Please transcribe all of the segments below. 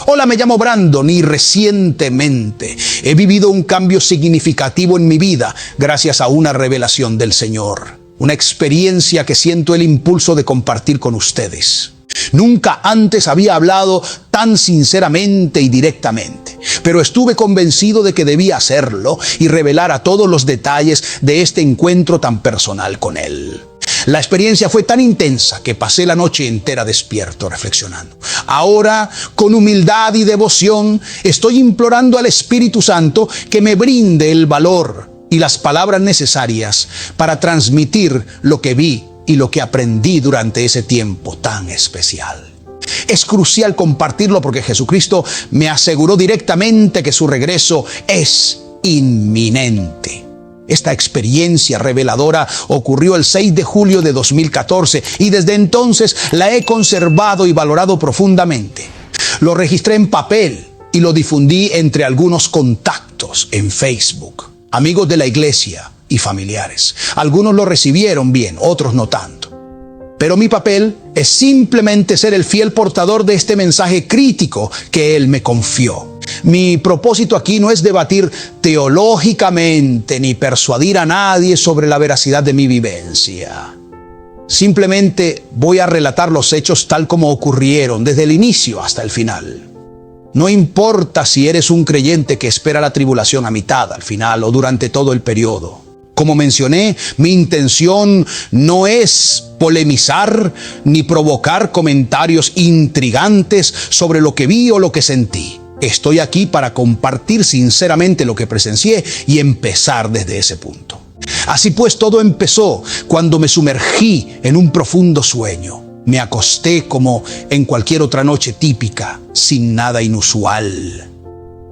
Hola, me llamo Brandon y recientemente he vivido un cambio significativo en mi vida gracias a una revelación del Señor. Una experiencia que siento el impulso de compartir con ustedes. Nunca antes había hablado tan sinceramente y directamente, pero estuve convencido de que debía hacerlo y revelar a todos los detalles de este encuentro tan personal con Él. La experiencia fue tan intensa que pasé la noche entera despierto reflexionando. Ahora, con humildad y devoción, estoy implorando al Espíritu Santo que me brinde el valor y las palabras necesarias para transmitir lo que vi y lo que aprendí durante ese tiempo tan especial. Es crucial compartirlo porque Jesucristo me aseguró directamente que su regreso es inminente. Esta experiencia reveladora ocurrió el 6 de julio de 2014 y desde entonces la he conservado y valorado profundamente. Lo registré en papel y lo difundí entre algunos contactos en Facebook, amigos de la iglesia y familiares. Algunos lo recibieron bien, otros no tanto. Pero mi papel es simplemente ser el fiel portador de este mensaje crítico que Él me confió. Mi propósito aquí no es debatir teológicamente ni persuadir a nadie sobre la veracidad de mi vivencia. Simplemente voy a relatar los hechos tal como ocurrieron, desde el inicio hasta el final. No importa si eres un creyente que espera la tribulación a mitad, al final o durante todo el periodo. Como mencioné, mi intención no es polemizar ni provocar comentarios intrigantes sobre lo que vi o lo que sentí. Estoy aquí para compartir sinceramente lo que presencié y empezar desde ese punto. Así pues, todo empezó cuando me sumergí en un profundo sueño. Me acosté como en cualquier otra noche típica, sin nada inusual.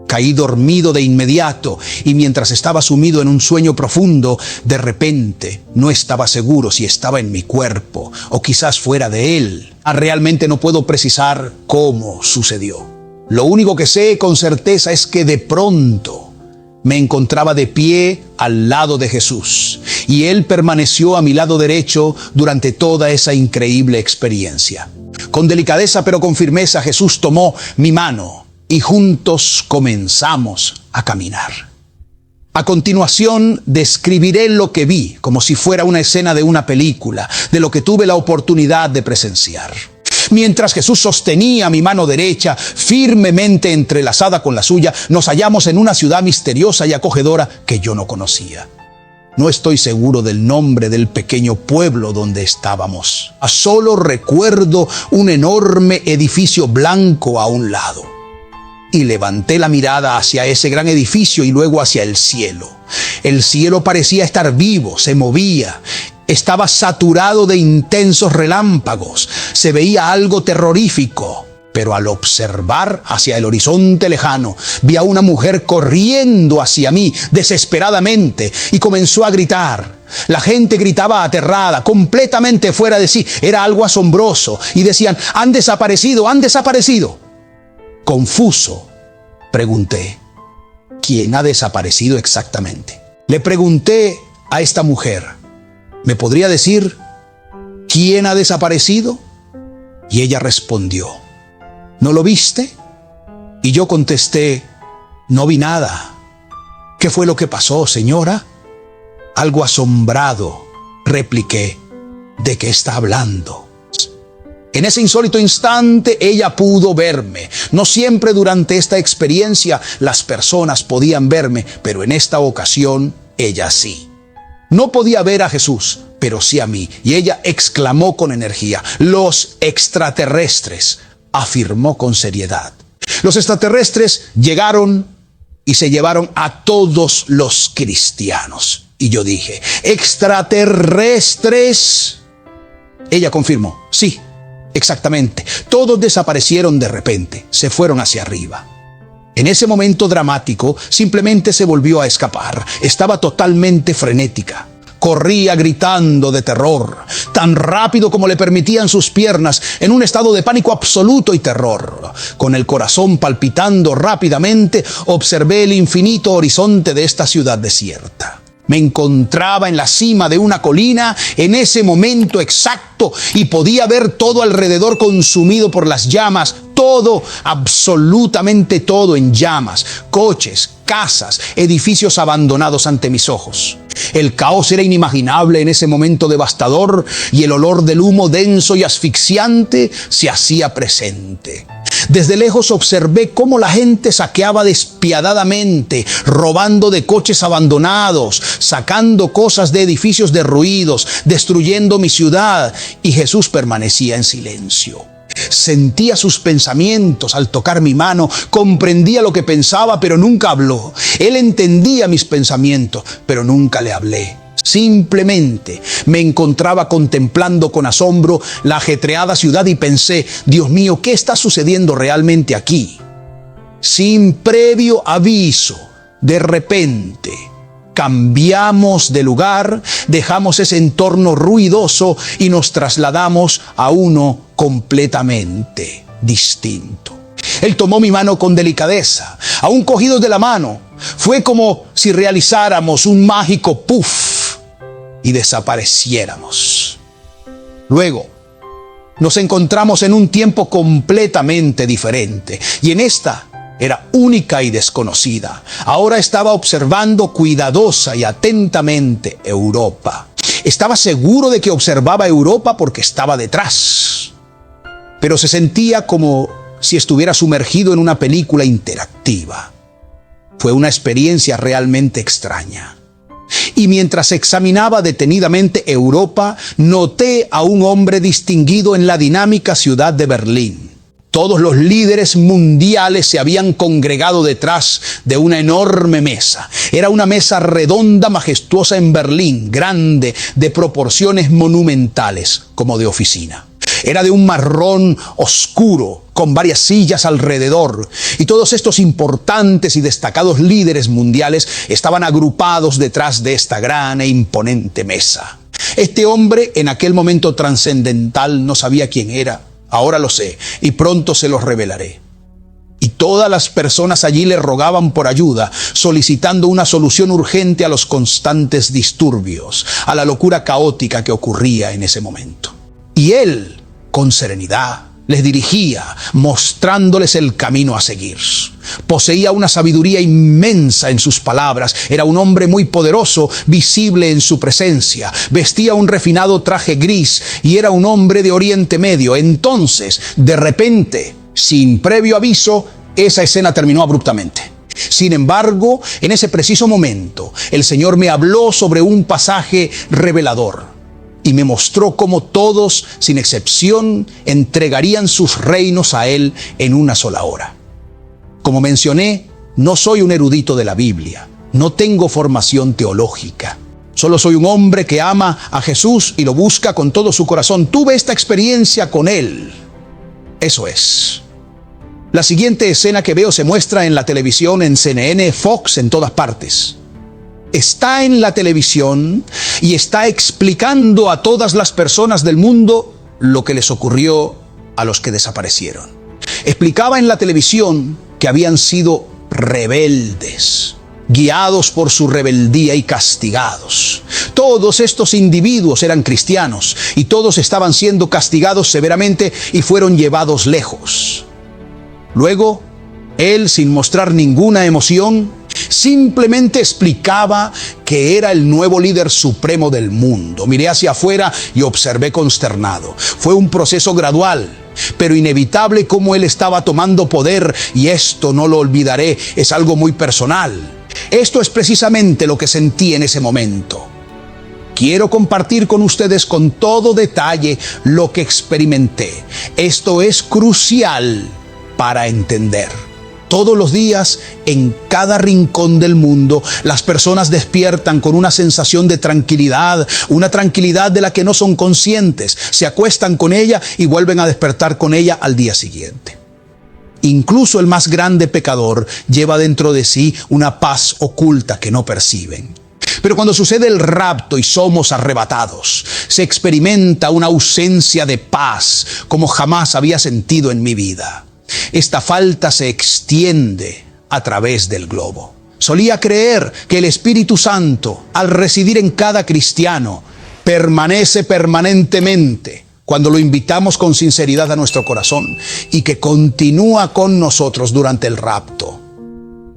Caí dormido de inmediato y mientras estaba sumido en un sueño profundo, de repente no estaba seguro si estaba en mi cuerpo o quizás fuera de él. Realmente no puedo precisar cómo sucedió. Lo único que sé con certeza es que de pronto me encontraba de pie al lado de Jesús y Él permaneció a mi lado derecho durante toda esa increíble experiencia. Con delicadeza pero con firmeza Jesús tomó mi mano y juntos comenzamos a caminar. A continuación describiré lo que vi como si fuera una escena de una película, de lo que tuve la oportunidad de presenciar. Mientras Jesús sostenía mi mano derecha firmemente entrelazada con la suya, nos hallamos en una ciudad misteriosa y acogedora que yo no conocía. No estoy seguro del nombre del pequeño pueblo donde estábamos. Solo recuerdo un enorme edificio blanco a un lado. Y levanté la mirada hacia ese gran edificio y luego hacia el cielo. El cielo parecía estar vivo, se movía. Estaba saturado de intensos relámpagos. Se veía algo terrorífico. Pero al observar hacia el horizonte lejano, vi a una mujer corriendo hacia mí desesperadamente y comenzó a gritar. La gente gritaba aterrada, completamente fuera de sí. Era algo asombroso. Y decían, ¡han desaparecido, han desaparecido! Confuso, pregunté, ¿quién ha desaparecido exactamente? Le pregunté a esta mujer, ¿me podría decir quién ha desaparecido? Y ella respondió, ¿no lo viste? Y yo contesté, no vi nada. ¿Qué fue lo que pasó, señora? Algo asombrado, repliqué, ¿de qué está hablando? En ese insólito instante ella pudo verme. No siempre durante esta experiencia las personas podían verme, pero en esta ocasión ella sí. No podía ver a Jesús, pero sí a mí. Y ella exclamó con energía, los extraterrestres, afirmó con seriedad. Los extraterrestres llegaron y se llevaron a todos los cristianos. Y yo dije, ¿extraterrestres? Ella confirmó, sí. Exactamente, todos desaparecieron de repente, se fueron hacia arriba. En ese momento dramático, simplemente se volvió a escapar. Estaba totalmente frenética. Corría gritando de terror, tan rápido como le permitían sus piernas, en un estado de pánico absoluto y terror. Con el corazón palpitando rápidamente, observé el infinito horizonte de esta ciudad desierta. Me encontraba en la cima de una colina en ese momento exacto y podía ver todo alrededor consumido por las llamas. todo, absolutamente todo en llamas, coches, casas, edificios abandonados ante mis ojos. El caos era inimaginable en ese momento devastador y el olor del humo denso y asfixiante se hacía presente. Desde lejos observé cómo la gente saqueaba despiadadamente, robando de coches abandonados, sacando cosas de edificios derruidos, destruyendo mi ciudad, y Jesús permanecía en silencio. Sentía sus pensamientos al tocar mi mano, comprendía lo que pensaba, pero nunca habló. Él entendía mis pensamientos, pero nunca le hablé. Simplemente me encontraba contemplando con asombro la ajetreada ciudad y pensé, Dios mío, ¿qué está sucediendo realmente aquí? Sin previo aviso, de repente, cambiamos de lugar, dejamos ese entorno ruidoso y nos trasladamos a uno completamente distinto. Él tomó mi mano con delicadeza, aún cogidos de la mano. Fue como si realizáramos un mágico puff y desapareciéramos. Luego, nos encontramos en un tiempo completamente diferente, y en esta era única y desconocida. Ahora estaba observando cuidadosa y atentamente Europa. Estaba seguro de que observaba Europa porque estaba detrás, pero se sentía como si estuviera sumergido en una película interactiva. Fue una experiencia realmente extraña. Y mientras examinaba detenidamente Europa, noté a un hombre distinguido en la dinámica ciudad de Berlín. Todos los líderes mundiales se habían congregado detrás de una enorme mesa. Era una mesa redonda, majestuosa en Berlín, grande, de proporciones monumentales, como de oficina. Era de un marrón oscuro, con varias sillas alrededor, y todos estos importantes y destacados líderes mundiales estaban agrupados detrás de esta gran e imponente mesa. Este hombre, en aquel momento trascendental, no sabía quién era. Ahora lo sé, y pronto se los revelaré. Y todas las personas allí le rogaban por ayuda, solicitando una solución urgente a los constantes disturbios, a la locura caótica que ocurría en ese momento. Y él, con serenidad, les dirigía, mostrándoles el camino a seguir. Poseía una sabiduría inmensa en sus palabras. Era un hombre muy poderoso, visible en su presencia. Vestía un refinado traje gris y era un hombre de Oriente Medio. Entonces, de repente, sin previo aviso, esa escena terminó abruptamente. Sin embargo, en ese preciso momento, el Señor me habló sobre un pasaje revelador y me mostró cómo todos, sin excepción, entregarían sus reinos a Él en una sola hora. Como mencioné, no soy un erudito de la Biblia, no tengo formación teológica. Solo soy un hombre que ama a Jesús y lo busca con todo su corazón. Tuve esta experiencia con Él. Eso es. La siguiente escena que veo se muestra en la televisión, en CNN, Fox, en todas partes. Está en la televisión y está explicando a todas las personas del mundo lo que les ocurrió a los que desaparecieron. Explicaba en la televisión que habían sido rebeldes, guiados por su rebeldía y castigados. Todos estos individuos eran cristianos y todos estaban siendo castigados severamente y fueron llevados lejos. Luego, él, sin mostrar ninguna emoción, simplemente explicaba que era el nuevo líder supremo del mundo. Miré hacia afuera y observé consternado. Fue un proceso gradual, pero inevitable, como él estaba tomando poder, y esto no lo olvidaré, es algo muy personal. Esto es precisamente lo que sentí en ese momento. Quiero compartir con ustedes con todo detalle lo que experimenté. Esto es crucial para entender. Todos los días, en cada rincón del mundo, las personas despiertan con una sensación de tranquilidad, una tranquilidad de la que no son conscientes. Se acuestan con ella y vuelven a despertar con ella al día siguiente. Incluso el más grande pecador lleva dentro de sí una paz oculta que no perciben. Pero cuando sucede el rapto y somos arrebatados, se experimenta una ausencia de paz como jamás había sentido en mi vida. Esta falta se extiende a través del globo. Solía creer que el Espíritu Santo, al residir en cada cristiano, permanece permanentemente cuando lo invitamos con sinceridad a nuestro corazón y que continúa con nosotros durante el rapto.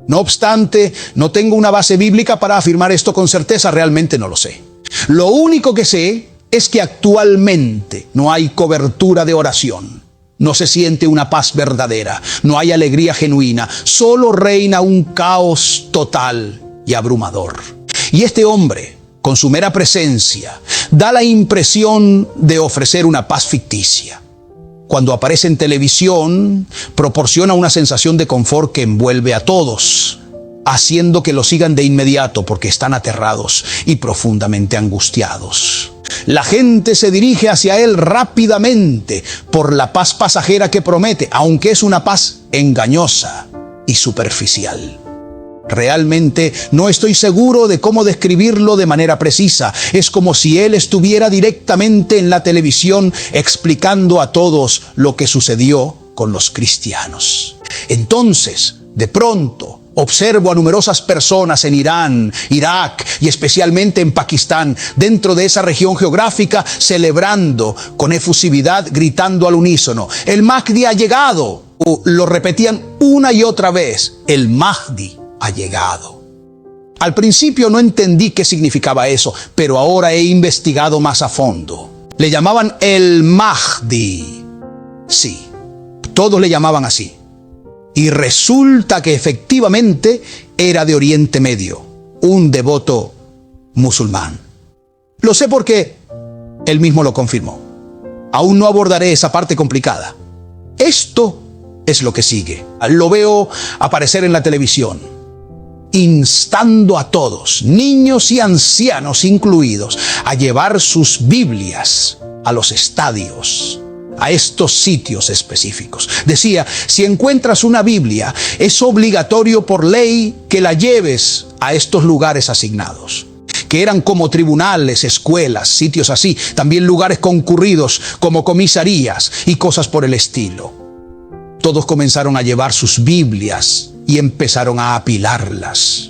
No obstante, no tengo una base bíblica para afirmar esto con certeza, realmente no lo sé. Lo único que sé es que actualmente no hay cobertura de oración. No se siente una paz verdadera, no hay alegría genuina, solo reina un caos total y abrumador. Y este hombre, con su mera presencia, da la impresión de ofrecer una paz ficticia. Cuando aparece en televisión, proporciona una sensación de confort que envuelve a todos, haciendo que lo sigan de inmediato porque están aterrados y profundamente angustiados. La gente se dirige hacia él rápidamente por la paz pasajera que promete, aunque es una paz engañosa y superficial. Realmente no estoy seguro de cómo describirlo de manera precisa. Es como si él estuviera directamente en la televisión explicando a todos lo que sucedió con los cristianos. Entonces, de pronto, observo a numerosas personas en Irán, Irak y especialmente en Pakistán, dentro de esa región geográfica, celebrando con efusividad, gritando al unísono: "El Mahdi ha llegado". O lo repetían una y otra vez: "El Mahdi ha llegado". Al principio no entendí qué significaba eso, pero ahora he investigado más a fondo. Le llamaban el Mahdi. Sí, todos le llamaban así. Y resulta que efectivamente era de Oriente Medio, un devoto musulmán. Lo sé porque él mismo lo confirmó. Aún no abordaré esa parte complicada. Esto es lo que sigue. Lo veo aparecer en la televisión, instando a todos, niños y ancianos incluidos, a llevar sus Biblias a los estadios, a estos sitios específicos. Decía: si encuentras una Biblia, es obligatorio por ley que la lleves a estos lugares asignados, que eran como tribunales, escuelas, sitios así, también lugares concurridos como comisarías y cosas por el estilo. Todos comenzaron a llevar sus Biblias y empezaron a apilarlas.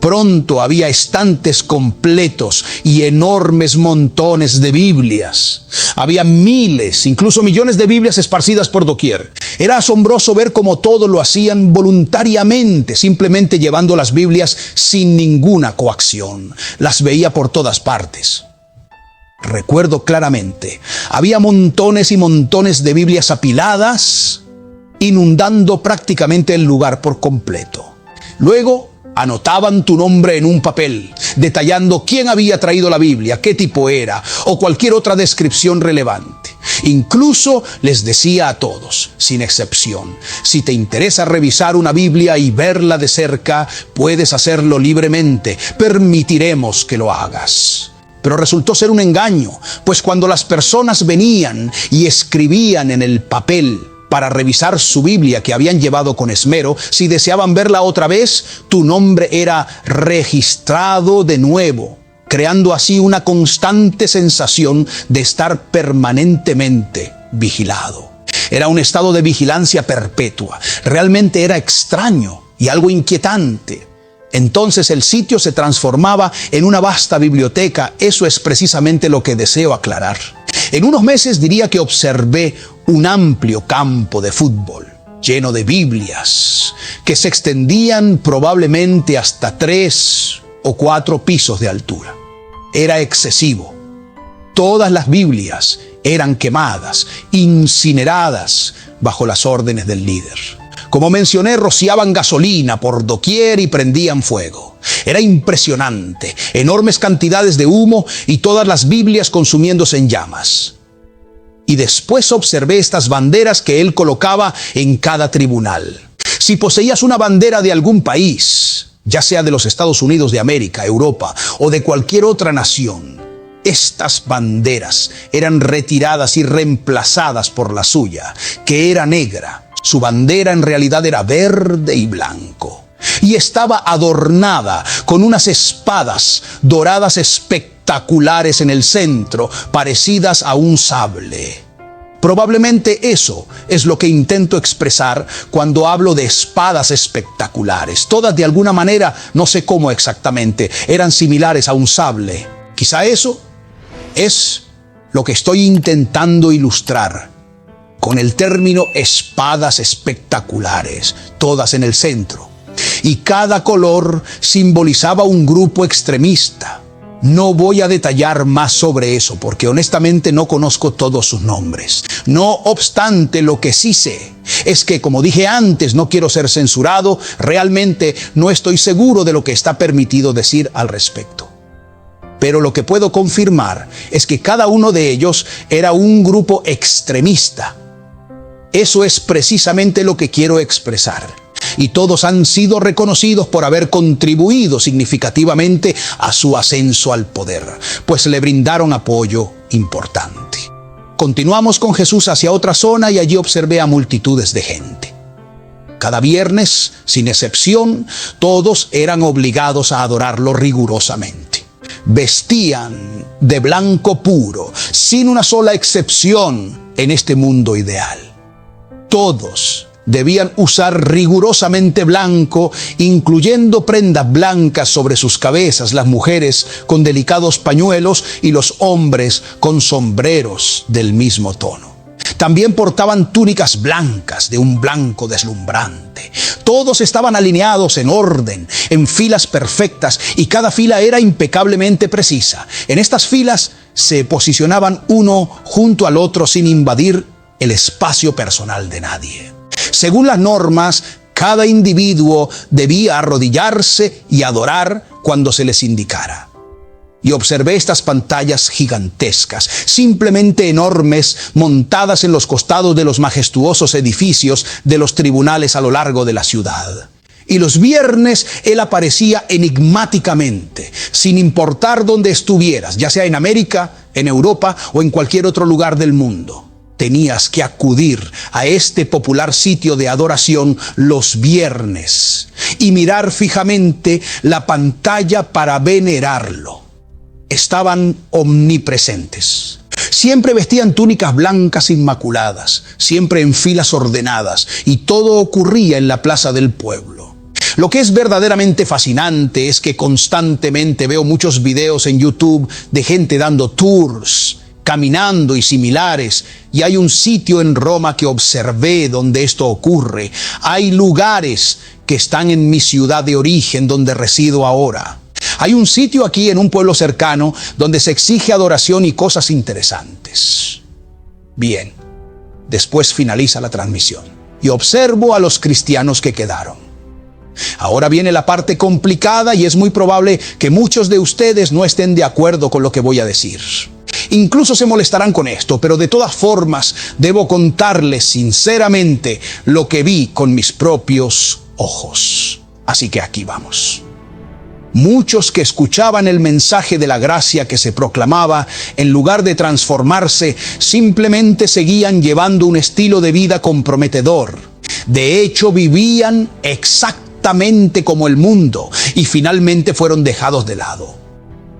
Pronto había estantes completos y enormes montones de Biblias. Había miles, incluso millones de Biblias esparcidas por doquier. Era asombroso ver cómo todos lo hacían voluntariamente, simplemente llevando las Biblias sin ninguna coacción. Las veía por todas partes. Recuerdo claramente, había montones y montones de Biblias apiladas, inundando prácticamente el lugar por completo. Luego anotaban tu nombre en un papel, detallando quién había traído la Biblia, qué tipo era, o cualquier otra descripción relevante. Incluso les decía a todos, sin excepción: si te interesa revisar una Biblia y verla de cerca, puedes hacerlo libremente, permitiremos que lo hagas. Pero resultó ser un engaño, pues cuando las personas venían y escribían en el papel para revisar su Biblia que habían llevado con esmero, si deseaban verla otra vez, tu nombre era registrado de nuevo, creando así una constante sensación de estar permanentemente vigilado. Era un estado de vigilancia perpetua. Realmente era extraño y algo inquietante. Entonces el sitio se transformaba en una vasta biblioteca. Eso es precisamente lo que deseo aclarar. En unos meses diría que observé un amplio campo de fútbol, lleno de Biblias, que se extendían probablemente hasta 3 o 4 pisos de altura. Era excesivo. Todas las Biblias eran quemadas, incineradas bajo las órdenes del líder. Como mencioné, rociaban gasolina por doquier y prendían fuego. Era impresionante, enormes cantidades de humo y todas las Biblias consumiéndose en llamas. Y después observé estas banderas que él colocaba en cada tribunal. Si poseías una bandera de algún país, ya sea de los Estados Unidos de América, Europa o de cualquier otra nación, estas banderas eran retiradas y reemplazadas por la suya, que era negra. Su bandera en realidad era verde y blanco, y estaba adornada con unas espadas doradas espectaculares en el centro, parecidas a un sable. Probablemente eso es lo que intento expresar cuando hablo de espadas espectaculares. Todas de alguna manera, no sé cómo exactamente, eran similares a un sable. Quizá eso es lo que estoy intentando ilustrar con el término espadas espectaculares, todas en el centro. Y cada color simbolizaba un grupo extremista. No voy a detallar más sobre eso porque honestamente no conozco todos sus nombres. No obstante, lo que sí sé es que, como dije antes, no quiero ser censurado. Realmente no estoy seguro de lo que está permitido decir al respecto. Pero lo que puedo confirmar es que cada uno de ellos era un grupo extremista. Eso es precisamente lo que quiero expresar. Y todos han sido reconocidos por haber contribuido significativamente a su ascenso al poder, pues le brindaron apoyo importante. Continuamos con Jesús hacia otra zona y allí observé a multitudes de gente. Cada viernes, sin excepción, todos eran obligados a adorarlo rigurosamente. Vestían de blanco puro, sin una sola excepción en este mundo ideal. Todos debían usar rigurosamente blanco, incluyendo prendas blancas sobre sus cabezas, las mujeres con delicados pañuelos y los hombres con sombreros del mismo tono. También portaban túnicas blancas de un blanco deslumbrante. Todos estaban alineados en orden, en filas perfectas, y cada fila era impecablemente precisa. En estas filas se posicionaban uno junto al otro sin invadir el espacio personal de nadie. Según las normas, cada individuo debía arrodillarse y adorar cuando se les indicara. Y observé estas pantallas gigantescas, simplemente enormes, montadas en los costados de los majestuosos edificios de los tribunales a lo largo de la ciudad. Y los viernes él aparecía enigmáticamente, sin importar dónde estuvieras, ya sea en América, en Europa o en cualquier otro lugar del mundo. Tenías que acudir a este popular sitio de adoración los viernes y mirar fijamente la pantalla para venerarlo. Estaban omnipresentes. Siempre vestían túnicas blancas inmaculadas, siempre en filas ordenadas, y todo ocurría en la plaza del pueblo. Lo que es verdaderamente fascinante es que constantemente veo muchos videos en YouTube de gente dando tours, caminando y similares, y hay un sitio en Roma que observé donde esto ocurre. Hay lugares que están en mi ciudad de origen donde resido ahora. Hay un sitio aquí en un pueblo cercano donde se exige adoración y cosas interesantes. Bien, después finaliza la transmisión y observo a los cristianos que quedaron. Ahora viene la parte complicada y es muy probable que muchos de ustedes no estén de acuerdo con lo que voy a decir. Incluso se molestarán con esto, pero de todas formas debo contarles sinceramente lo que vi con mis propios ojos. Así que aquí vamos. Muchos que escuchaban el mensaje de la gracia que se proclamaba, en lugar de transformarse, simplemente seguían llevando un estilo de vida comprometedor. De hecho, vivían exactamente como el mundo y finalmente fueron dejados de lado.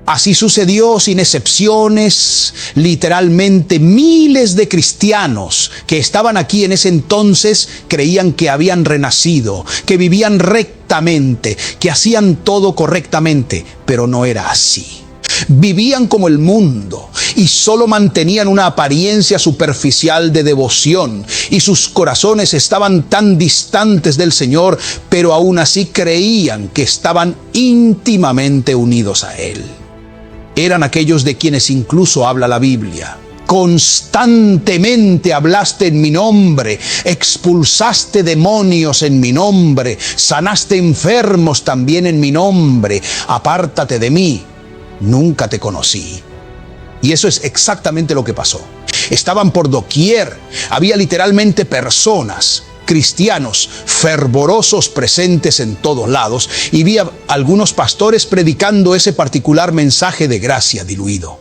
Así sucedió sin excepciones. Literalmente miles de cristianos que estaban aquí en ese entonces creían que habían renacido, que vivían rectamente, que hacían todo correctamente, pero no era así. Vivían como el mundo y solo mantenían una apariencia superficial de devoción, y sus corazones estaban tan distantes del Señor, pero aún así creían que estaban íntimamente unidos a Él. Eran aquellos de quienes incluso habla la Biblia. Constantemente hablaste en mi nombre, expulsaste demonios en mi nombre, sanaste enfermos también en mi nombre. Apártate de mí, nunca te conocí. Y eso es exactamente lo que pasó. Estaban por doquier. Había literalmente personas, cristianos fervorosos presentes en todos lados, y vi a algunos pastores predicando ese particular mensaje de gracia diluido.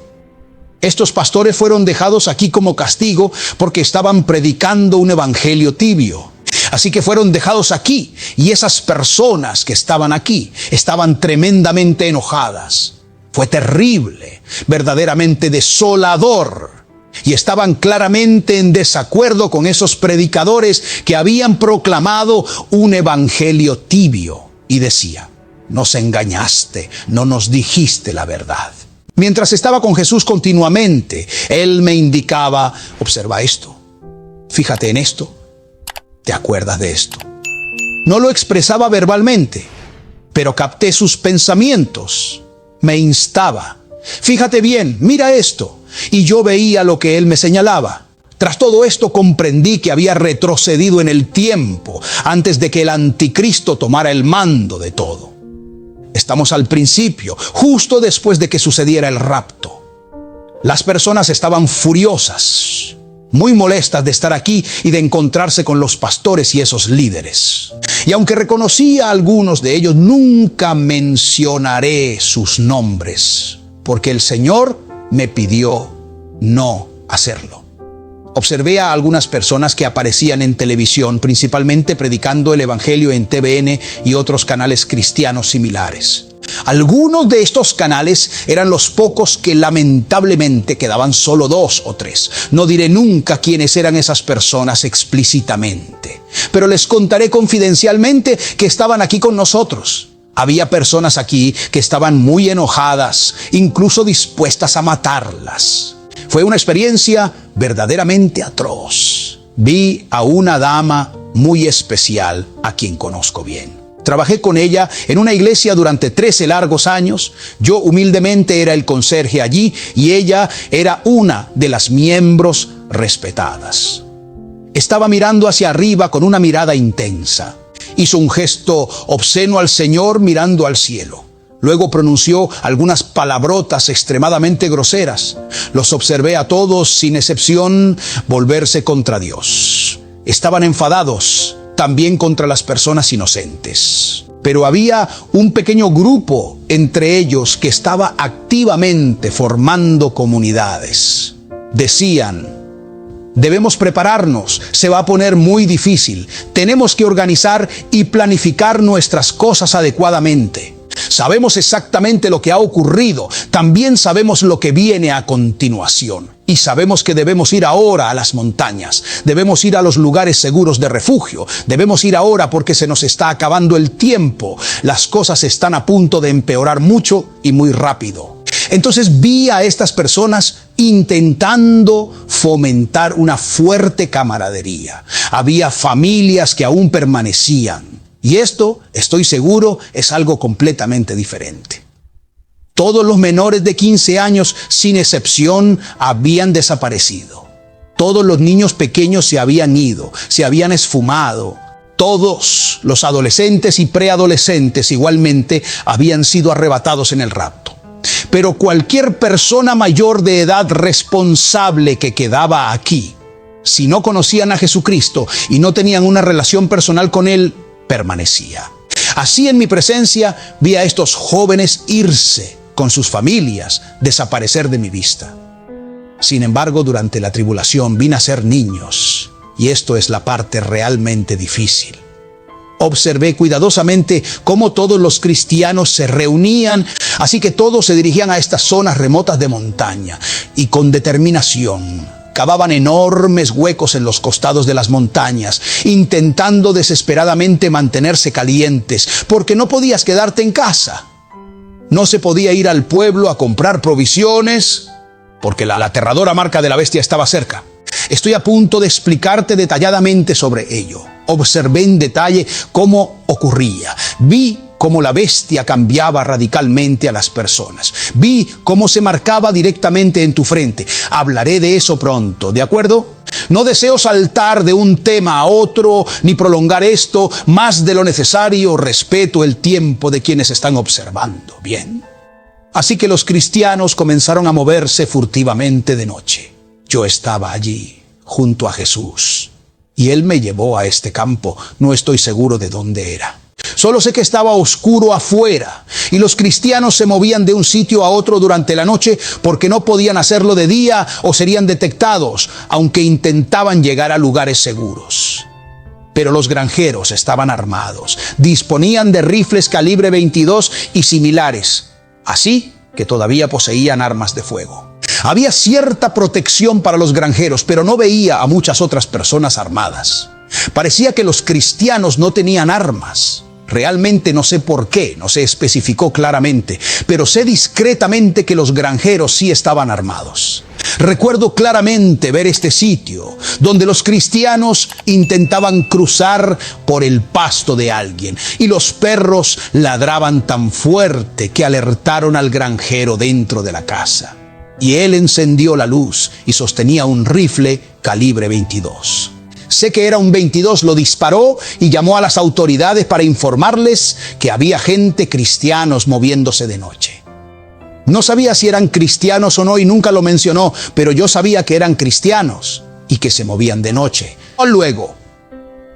Estos pastores fueron dejados aquí como castigo porque estaban predicando un evangelio tibio. Así que fueron dejados aquí, y esas personas que estaban aquí estaban tremendamente enojadas. Fue terrible, verdaderamente desolador. Y estaban claramente en desacuerdo con esos predicadores que habían proclamado un evangelio tibio. Y decía: nos engañaste, no nos dijiste la verdad. Mientras estaba con Jesús continuamente, Él me indicaba: observa esto, fíjate en esto, ¿te acuerdas de esto? No lo expresaba verbalmente, pero capté sus pensamientos. Me instaba: fíjate bien, mira esto. Y yo veía lo que Él me señalaba. Tras todo esto comprendí que había retrocedido en el tiempo, antes de que el anticristo tomara el mando de todo. Estamos al principio, justo después de que sucediera el rapto. Las personas estaban furiosas, muy molestas de estar aquí y de encontrarse con los pastores y esos líderes. Y aunque reconocía a algunos de ellos, nunca mencionaré sus nombres, porque el Señor me pidió no hacerlo. Observé a algunas personas que aparecían en televisión, principalmente predicando el Evangelio en TVN y otros canales cristianos similares. Algunos de estos canales eran los pocos que lamentablemente quedaban solo 2 o 3. No diré nunca quiénes eran esas personas explícitamente, pero les contaré confidencialmente que estaban aquí con nosotros. Había personas aquí que estaban muy enojadas, incluso dispuestas a matarlas. Fue una experiencia verdaderamente atroz. Vi a una dama muy especial a quien conozco bien. Trabajé con ella en una iglesia durante 13 largos años. Yo humildemente era el conserje allí y ella era una de las miembros respetadas. Estaba mirando hacia arriba con una mirada intensa. Hizo un gesto obsceno al Señor mirando al cielo. Luego pronunció algunas palabrotas extremadamente groseras. Los observé a todos, sin excepción, volverse contra Dios. Estaban enfadados también contra las personas inocentes. Pero había un pequeño grupo entre ellos que estaba activamente formando comunidades. Decían: debemos prepararnos, se va a poner muy difícil. Tenemos que organizar y planificar nuestras cosas adecuadamente. Sabemos exactamente lo que ha ocurrido, también sabemos lo que viene a continuación. Y sabemos que debemos ir ahora a las montañas, debemos ir a los lugares seguros de refugio, debemos ir ahora porque se nos está acabando el tiempo. Las cosas están a punto de empeorar mucho y muy rápido. Entonces vi a estas personas intentando fomentar una fuerte camaradería. Había familias que aún permanecían. Y esto, estoy seguro, es algo completamente diferente. Todos los menores de 15 años, sin excepción, habían desaparecido. Todos los niños pequeños se habían ido, se habían esfumado. Todos los adolescentes y preadolescentes igualmente habían sido arrebatados en el rapto. Pero cualquier persona mayor de edad responsable que quedaba aquí, si no conocían a Jesucristo y no tenían una relación personal con Él, permanecía. Así, en mi presencia, vi a estos jóvenes irse con sus familias, desaparecer de mi vista. Sin embargo, durante la tribulación vi nacer niños, y esto es la parte realmente difícil. Observé cuidadosamente cómo todos los cristianos se reunían, así que todos se dirigían a estas zonas remotas de montaña, y con determinación cavaban enormes huecos en los costados de las montañas, intentando desesperadamente mantenerse calientes, porque no podías quedarte en casa. No se podía ir al pueblo a comprar provisiones, porque la aterradora marca de la bestia estaba cerca. Estoy a punto de explicarte detalladamente sobre ello. Observé en detalle cómo ocurría. Vi cómo la bestia cambiaba radicalmente a las personas. Vi cómo se marcaba directamente en tu frente. Hablaré de eso pronto, ¿de acuerdo? No deseo saltar de un tema a otro, ni prolongar esto más de lo necesario. Respeto el tiempo de quienes están observando. Bien. Así que los cristianos comenzaron a moverse furtivamente de noche. Yo estaba allí, junto a Jesús, y Él me llevó a este campo. No estoy seguro de dónde era. Solo sé que estaba oscuro afuera y los cristianos se movían de un sitio a otro durante la noche porque no podían hacerlo de día o serían detectados, aunque intentaban llegar a lugares seguros. Pero los granjeros estaban armados, disponían de rifles calibre 22 y similares, así que todavía poseían armas de fuego. Había cierta protección para los granjeros, pero no veía a muchas otras personas armadas. Parecía que los cristianos no tenían armas. Realmente no sé por qué, no se especificó claramente, pero sé discretamente que los granjeros sí estaban armados. Recuerdo claramente ver este sitio donde los cristianos intentaban cruzar por el pasto de alguien y los perros ladraban tan fuerte que alertaron al granjero dentro de la casa. Y él encendió la luz y sostenía un rifle calibre 22. Sé que era un 22, lo disparó y llamó a las autoridades para informarles que había gente cristianos moviéndose de noche. No sabía si eran cristianos o no y nunca lo mencionó, pero yo sabía que eran cristianos y que se movían de noche. Luego,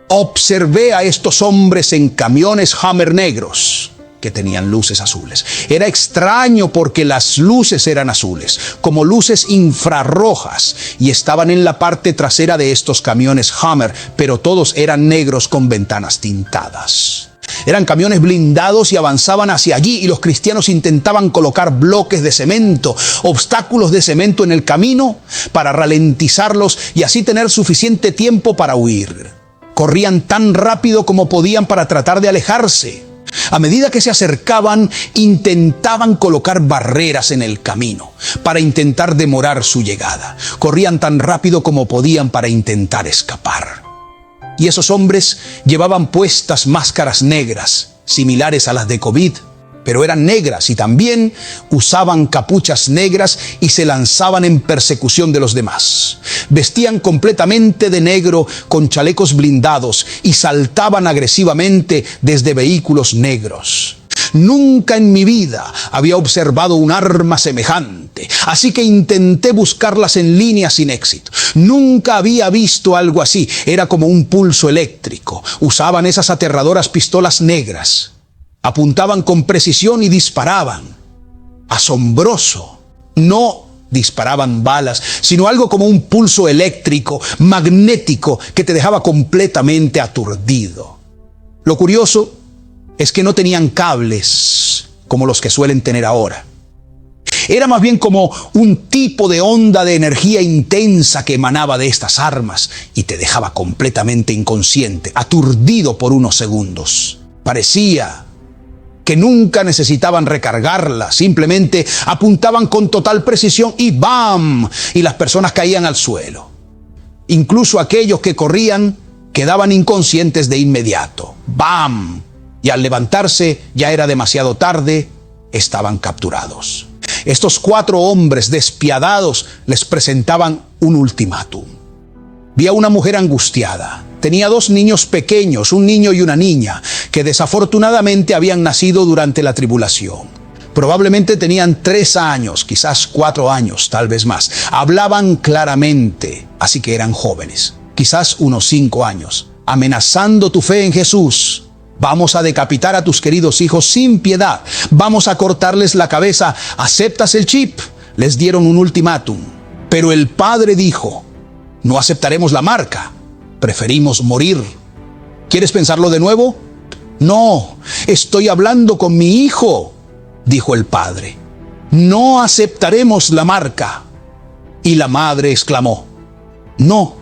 observé a estos hombres en camiones Hummer negros que tenían luces azules. Era extraño porque las luces eran azules, como luces infrarrojas, y estaban en la parte trasera de estos camiones Hummer, pero todos eran negros con ventanas tintadas. Eran camiones blindados y avanzaban hacia allí y los cristianos intentaban colocar bloques de cemento, obstáculos de cemento en el camino para ralentizarlos y así tener suficiente tiempo para huir. Corrían tan rápido como podían para tratar de alejarse. A medida que se acercaban, intentaban colocar barreras en el camino para intentar demorar su llegada. Corrían tan rápido como podían para intentar escapar. Y esos hombres llevaban puestas máscaras negras, similares a las de COVID, pero eran negras y también usaban capuchas negras y se lanzaban en persecución de los demás. Vestían completamente de negro con chalecos blindados y saltaban agresivamente desde vehículos negros. Nunca en mi vida había observado un arma semejante, así que intenté buscarlas en línea sin éxito. Nunca había visto algo así, era como un pulso eléctrico. Usaban esas aterradoras pistolas negras. Apuntaban con precisión y disparaban. Asombroso. No disparaban balas, sino algo como un pulso eléctrico, magnético, que te dejaba completamente aturdido. Lo curioso es que no tenían cables como los que suelen tener ahora. Era más bien como un tipo de onda de energía intensa que emanaba de estas armas y te dejaba completamente inconsciente, aturdido por unos segundos. Parecía que nunca necesitaban recargarla, simplemente apuntaban con total precisión y ¡bam! Y las personas caían al suelo. Incluso aquellos que corrían quedaban inconscientes de inmediato. ¡Bam! Y al levantarse ya era demasiado tarde, estaban capturados. Estos 4 hombres despiadados les presentaban un ultimátum. Vi a una mujer angustiada. Tenía 2 niños pequeños, un niño y una niña, que desafortunadamente habían nacido durante la tribulación. Probablemente tenían 3 años, quizás 4 años, tal vez más. Hablaban claramente, así que eran jóvenes, quizás unos 5 años. Amenazando tu fe en Jesús. Vamos a decapitar a tus queridos hijos sin piedad. Vamos a cortarles la cabeza. ¿Aceptas el chip? Les dieron un ultimátum. Pero el padre dijo, no aceptaremos la marca. Preferimos morir. ¿Quieres pensarlo de nuevo? No, estoy hablando con mi hijo, dijo el padre. No aceptaremos la marca. Y la madre exclamó, no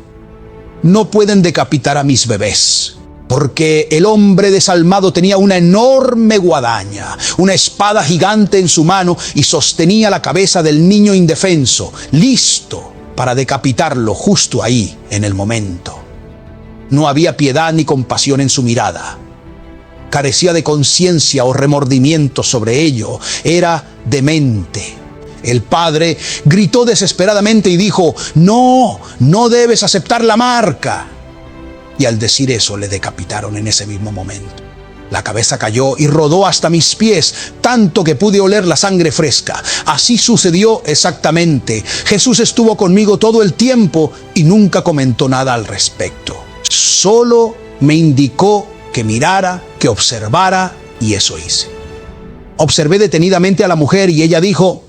pueden decapitar a mis bebés. Porque el hombre desalmado tenía una enorme guadaña, una espada gigante en su mano y sostenía la cabeza del niño indefenso, listo para decapitarlo justo ahí, en el momento. No había piedad ni compasión en su mirada. Carecía de conciencia o remordimiento sobre ello. Era demente. El padre gritó desesperadamente y dijo, no debes aceptar la marca. Y al decir eso le decapitaron en ese mismo momento. La cabeza cayó y rodó hasta mis pies, tanto que pude oler la sangre fresca. Así sucedió exactamente. Jesús estuvo conmigo todo el tiempo y nunca comentó nada al respecto. Solo me indicó que mirara, que observara, y eso hice. Observé detenidamente a la mujer y ella dijo,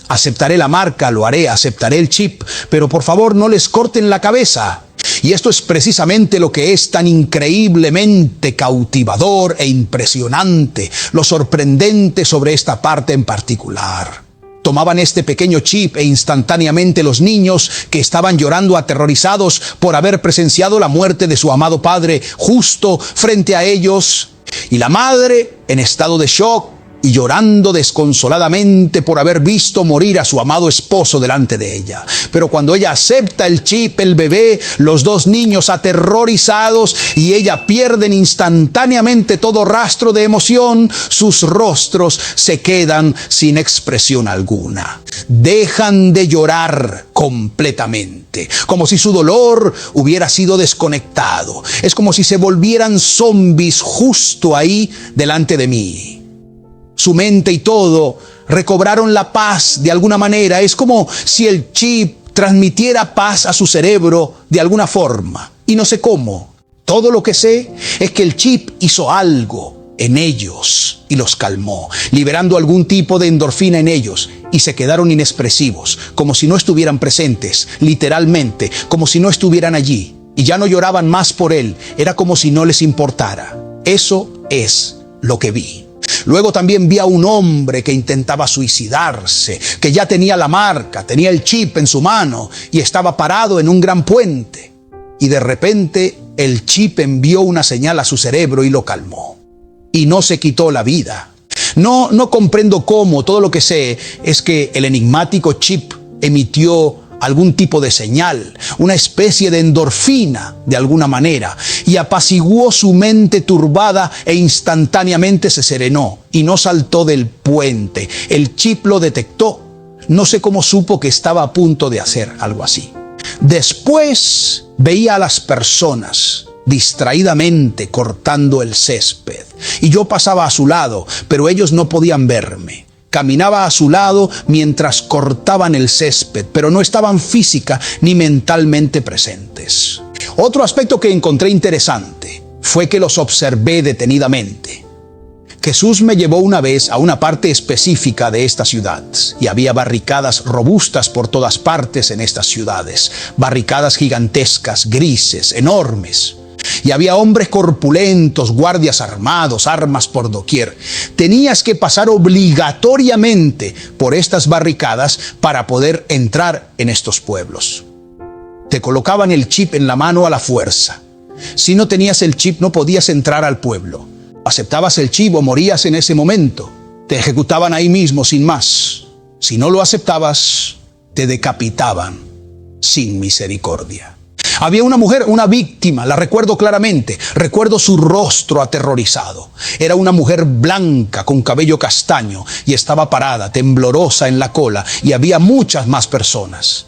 aceptaré la marca, lo haré, aceptaré el chip, pero por favor no les corten la cabeza. Y esto es precisamente lo que es tan increíblemente cautivador e impresionante, lo sorprendente sobre esta parte en particular. Tomaban este pequeño chip e instantáneamente los niños que estaban llorando aterrorizados por haber presenciado la muerte de su amado padre justo frente a ellos, Y la madre, en estado de shock y llorando desconsoladamente por haber visto morir a su amado esposo delante de ella. Pero cuando ella acepta el chip, el bebé, los dos niños aterrorizados y ella pierden instantáneamente todo rastro de emoción, sus rostros se quedan sin expresión alguna. Dejan de llorar completamente, como si su dolor hubiera sido desconectado. Es como si se volvieran zombies justo ahí delante de mí. Su mente y todo recobraron la paz de alguna manera. Es como si el chip transmitiera paz a su cerebro de alguna forma. Y no sé cómo. Todo lo que sé es que el chip hizo algo en ellos y los calmó, liberando algún tipo de endorfina en ellos, y se quedaron inexpresivos, como si no estuvieran presentes, literalmente, como si no estuvieran allí. Y ya no lloraban más por él. Era como si no les importara. Eso es lo que vi. Luego también vi a un hombre que intentaba suicidarse, que ya tenía la marca, tenía el chip en su mano y estaba parado en un gran puente. Y de repente el chip envió una señal a su cerebro y lo calmó. Y no se quitó la vida. No comprendo cómo. Todo lo que sé es que el enigmático chip emitió algún tipo de señal, una especie de endorfina de alguna manera, y apaciguó su mente turbada e instantáneamente se serenó y no saltó del puente. El chip lo detectó. No sé cómo supo que estaba a punto de hacer algo así. Después veía a las personas distraídamente cortando el césped y yo pasaba a su lado, pero ellos no podían verme. Caminaba a su lado mientras cortaban el césped, pero no estaban física ni mentalmente presentes. Otro aspecto que encontré interesante fue que los observé detenidamente. Jesús me llevó una vez a una parte específica de esta ciudad y había barricadas robustas por todas partes en estas ciudades, barricadas gigantescas, grises, enormes. Y había hombres corpulentos, guardias armados, armas por doquier. Tenías que pasar obligatoriamente por estas barricadas para poder entrar en estos pueblos. Te colocaban el chip en la mano a la fuerza. Si no tenías el chip, no podías entrar al pueblo. Aceptabas el chip o morías en ese momento. Te ejecutaban ahí mismo sin más. Si no lo aceptabas, te decapitaban sin misericordia. Había una mujer, una víctima, la recuerdo claramente. Recuerdo su rostro aterrorizado. Era una mujer blanca con cabello castaño y estaba parada, temblorosa en la cola, y había muchas más personas.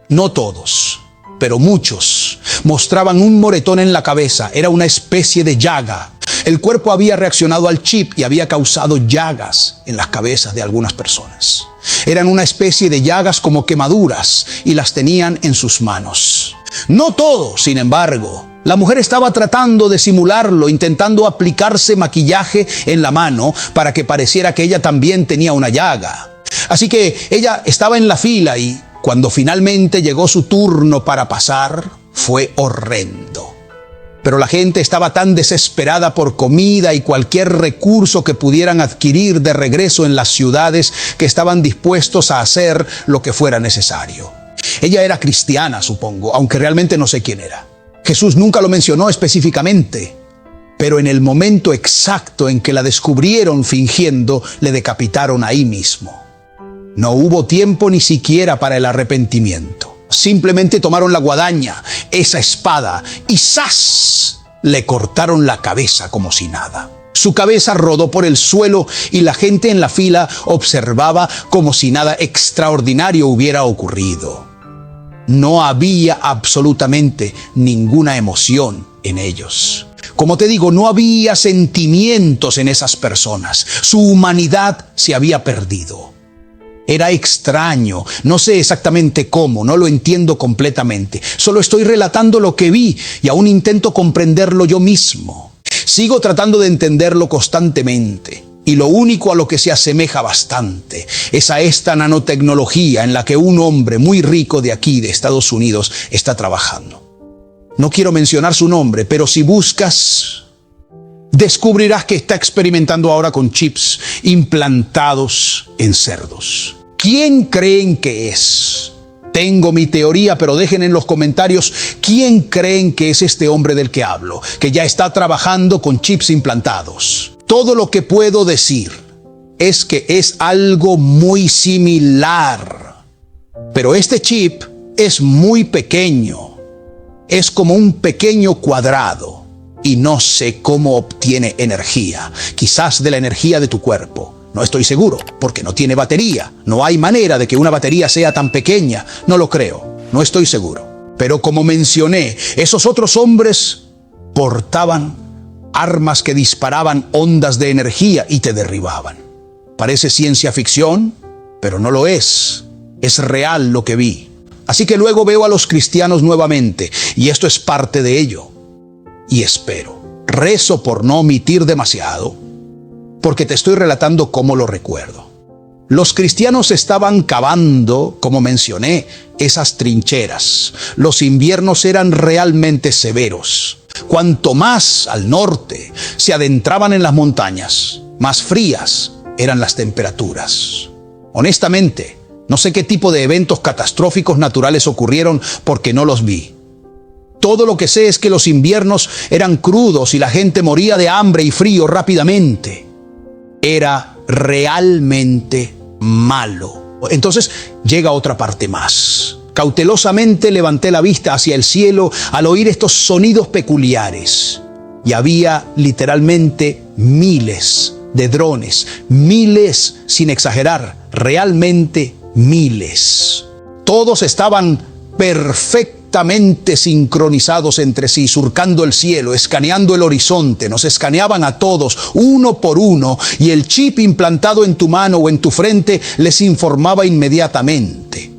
No todos, pero muchos mostraban un moretón en la cabeza. Era una especie de llaga. El cuerpo había reaccionado al chip y había causado llagas en las cabezas de algunas personas. Eran una especie de llagas como quemaduras y las tenían en sus manos. No todo, sin embargo. La mujer estaba tratando de simularlo, intentando aplicarse maquillaje en la mano para que pareciera que ella también tenía una llaga. Así que ella estaba en la fila y cuando finalmente llegó su turno para pasar, fue horrendo. Pero la gente estaba tan desesperada por comida y cualquier recurso que pudieran adquirir de regreso en las ciudades que estaban dispuestos a hacer lo que fuera necesario. Ella era cristiana, supongo, aunque realmente no sé quién era. Jesús nunca lo mencionó específicamente, pero en el momento exacto en que la descubrieron fingiendo, le decapitaron ahí mismo. No hubo tiempo ni siquiera para el arrepentimiento. Simplemente tomaron la guadaña, esa espada, y ¡zas!, le cortaron la cabeza como si nada. Su cabeza rodó por el suelo y la gente en la fila observaba como si nada extraordinario hubiera ocurrido. No había absolutamente ninguna emoción en ellos. Como te digo, no había sentimientos en esas personas. Su humanidad se había perdido. Era extraño, no sé exactamente cómo, no lo entiendo completamente. Solo estoy relatando lo que vi y aún intento comprenderlo yo mismo. Sigo tratando de entenderlo constantemente. Y lo único a lo que se asemeja bastante es a esta nanotecnología en la que un hombre muy rico de aquí, de Estados Unidos, está trabajando. No quiero mencionar su nombre, pero si buscas, descubrirás que está experimentando ahora con chips implantados en cerdos. ¿Quién creen que es? Tengo mi teoría, pero dejen en los comentarios quién creen que es este hombre del que hablo, que ya está trabajando con chips implantados. Todo lo que puedo decir es que es algo muy similar, pero este chip es muy pequeño, es como un pequeño cuadrado y no sé cómo obtiene energía, quizás de la energía de tu cuerpo. No estoy seguro, porque no tiene batería. No hay manera de que una batería sea tan pequeña. No lo creo, no estoy seguro. Pero como mencioné, esos otros hombres portaban armas que disparaban ondas de energía y te derribaban. Parece ciencia ficción, pero no lo es. Es real lo que vi. Así que luego veo a los cristianos nuevamente, y esto es parte de ello. Y espero, rezo por no omitir demasiado, porque te estoy relatando cómo lo recuerdo. Los cristianos estaban cavando, como mencioné, esas trincheras. Los inviernos eran realmente severos. Cuanto más al norte se adentraban en las montañas, más frías eran las temperaturas. Honestamente, no sé qué tipo de eventos catastróficos naturales ocurrieron porque no los vi. Todo lo que sé es que los inviernos eran crudos y la gente moría de hambre y frío rápidamente. Era realmente malo. Entonces llega otra parte más. Cautelosamente levanté la vista hacia el cielo al oír estos sonidos peculiares. Y había literalmente miles de drones, miles, sin exagerar, realmente miles. Todos estaban perfectamente sincronizados entre sí, surcando el cielo, escaneando el horizonte. Nos escaneaban a todos, uno por uno, y el chip implantado en tu mano o en tu frente les informaba inmediatamente.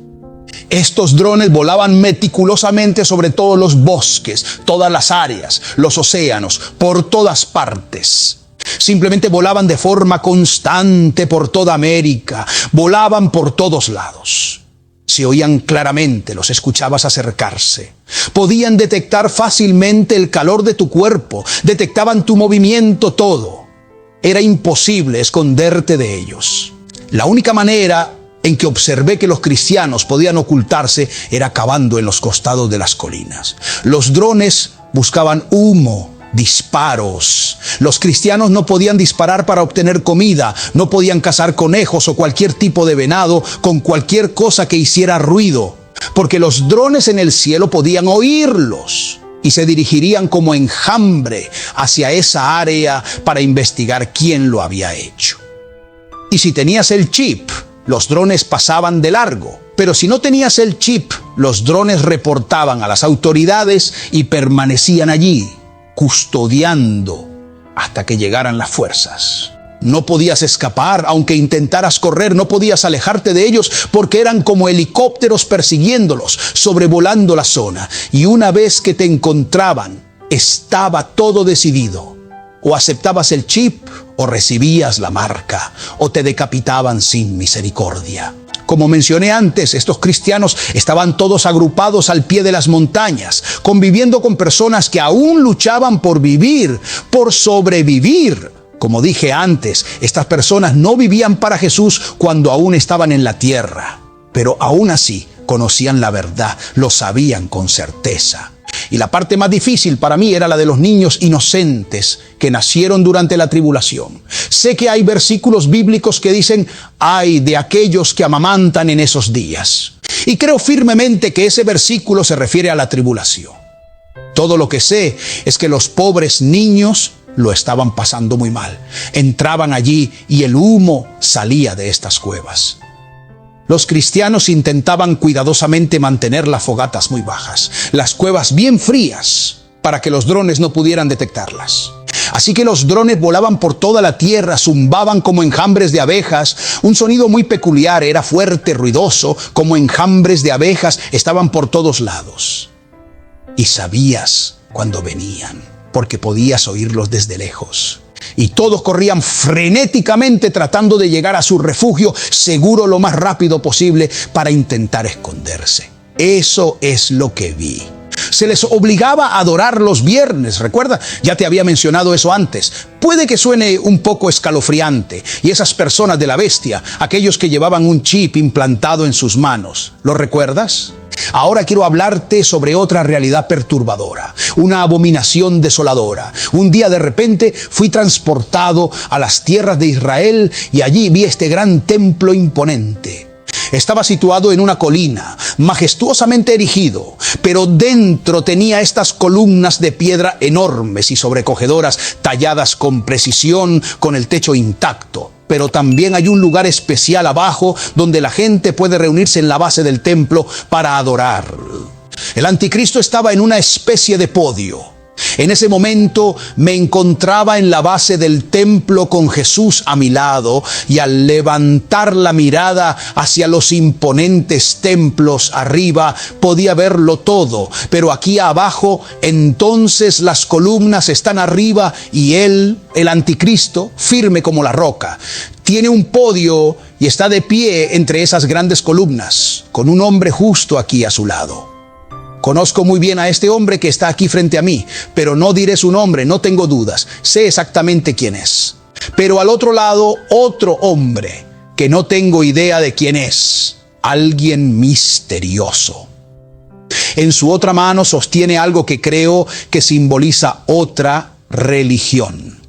Estos drones volaban meticulosamente sobre todos los bosques, todas las áreas, los océanos, por todas partes. Simplemente volaban de forma constante por toda América, volaban por todos lados. Se oían claramente, los escuchabas acercarse. Podían detectar fácilmente el calor de tu cuerpo, detectaban tu movimiento, todo. Era imposible esconderte de ellos. La única manera en que observé que los cristianos podían ocultarse era cavando en los costados de las colinas. Los drones buscaban humo, disparos. Los cristianos no podían disparar para obtener comida, no podían cazar conejos o cualquier tipo de venado con cualquier cosa que hiciera ruido, porque los drones en el cielo podían oírlos y se dirigirían como enjambre hacia esa área para investigar quién lo había hecho. Y si tenías el chip, los drones pasaban de largo. Pero si no tenías el chip, los drones reportaban a las autoridades y permanecían allí, custodiando hasta que llegaran las fuerzas. No podías escapar, aunque intentaras correr, no podías alejarte de ellos porque eran como helicópteros persiguiéndolos, sobrevolando la zona. Y una vez que te encontraban, estaba todo decidido. O aceptabas el chip o recibías la marca, o te decapitaban sin misericordia. Como mencioné antes, estos cristianos estaban todos agrupados al pie de las montañas, conviviendo con personas que aún luchaban por vivir, por sobrevivir. Como dije antes, estas personas no vivían para Jesús cuando aún estaban en la tierra, pero aún así conocían la verdad, lo sabían con certeza. Y la parte más difícil para mí era la de los niños inocentes que nacieron durante la tribulación. Sé que hay versículos bíblicos que dicen, ay de aquellos que amamantan en esos días. Y creo firmemente que ese versículo se refiere a la tribulación. Todo lo que sé es que los pobres niños lo estaban pasando muy mal. Entraban allí y el humo salía de estas cuevas. Los cristianos intentaban cuidadosamente mantener las fogatas muy bajas, las cuevas bien frías, para que los drones no pudieran detectarlas. Así que los drones volaban por toda la tierra, zumbaban como enjambres de abejas. Un sonido muy peculiar, era fuerte, ruidoso, como enjambres de abejas, estaban por todos lados. Y sabías cuando venían, porque podías oírlos desde lejos. Y todos corrían frenéticamente tratando de llegar a su refugio seguro lo más rápido posible para intentar esconderse. Eso es lo que vi. Se les obligaba a adorar los viernes, ¿recuerda? Ya te había mencionado eso antes. Puede que suene un poco escalofriante, y esas personas de la bestia, aquellos que llevaban un chip implantado en sus manos, ¿lo recuerdas? Ahora quiero hablarte sobre otra realidad perturbadora, una abominación desoladora. Un día de repente fui transportado a las tierras de Israel y allí vi este gran templo imponente. Estaba situado en una colina, majestuosamente erigido, pero dentro tenía estas columnas de piedra enormes y sobrecogedoras, talladas con precisión, con el techo intacto. Pero también hay un lugar especial abajo donde la gente puede reunirse en la base del templo para adorar. El anticristo estaba en una especie de podio. En ese momento me encontraba en la base del templo con Jesús a mi lado, y al levantar la mirada hacia los imponentes templos arriba podía verlo todo, pero aquí abajo entonces las columnas están arriba y él, el anticristo, firme como la roca, tiene un podio y está de pie entre esas grandes columnas, con un hombre justo aquí a su lado. Conozco muy bien a este hombre que está aquí frente a mí, pero no diré su nombre, no tengo dudas. Sé exactamente quién es. Pero al otro lado, otro hombre que no tengo idea de quién es. Alguien misterioso. En su otra mano sostiene algo que creo que simboliza otra religión.